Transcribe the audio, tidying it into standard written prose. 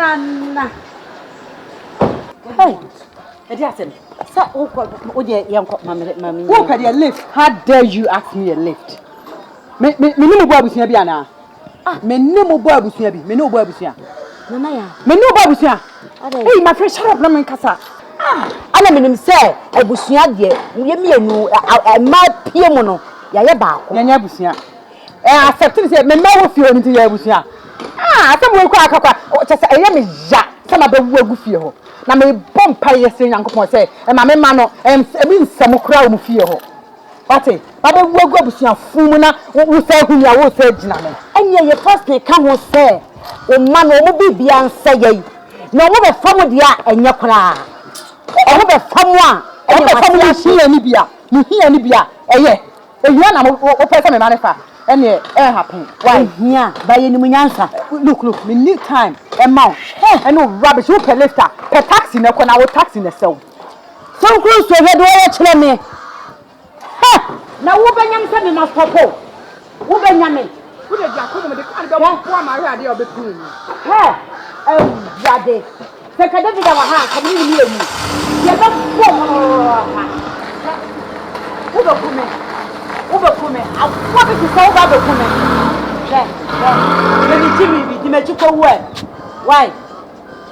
Nana. Hey, Ediasen. Sir, oh dear, young mammy. Walk at your lift. How dare you ask me a lift? Me no boy was here, Biana. Me no boy was here, me no boy was here. Nana, me no boy was here. Hey, my friend, shut up, Naman Casa. I am in say, I was here, you know, a mad piano, Yayaba, Yanyabusia. I accepted it, me no feel into Yabusia. Some will crack up, just a yummy jack, some of the work feel. Na me bomb pay saying uncle say, and my man and mean some crowd feel. What it? But I will go to see a fumina who say who you will say, Jiname. And ye first they come say, O man will be beyond say, no more from the and your cry. Over someone, and your family see any beer, you hear any beer, eh? And you are open a manifest. And it happened. Why, here, by any answer. Look, we need time, a mouth, and no rubbish, who can lift up, per taxi, no one our taxi in the cell. So close to the door, me. Now, who Benjamin said we must pop out? Who Benjamin? Who did you with the kind of poor Maria of the queen? Hey, oh, Daddy. Take a David of a hand, come in near me. You're not poor. Who will come in? Overcome, I want to solve overcome. Let me Jimmy, the magical word. Why?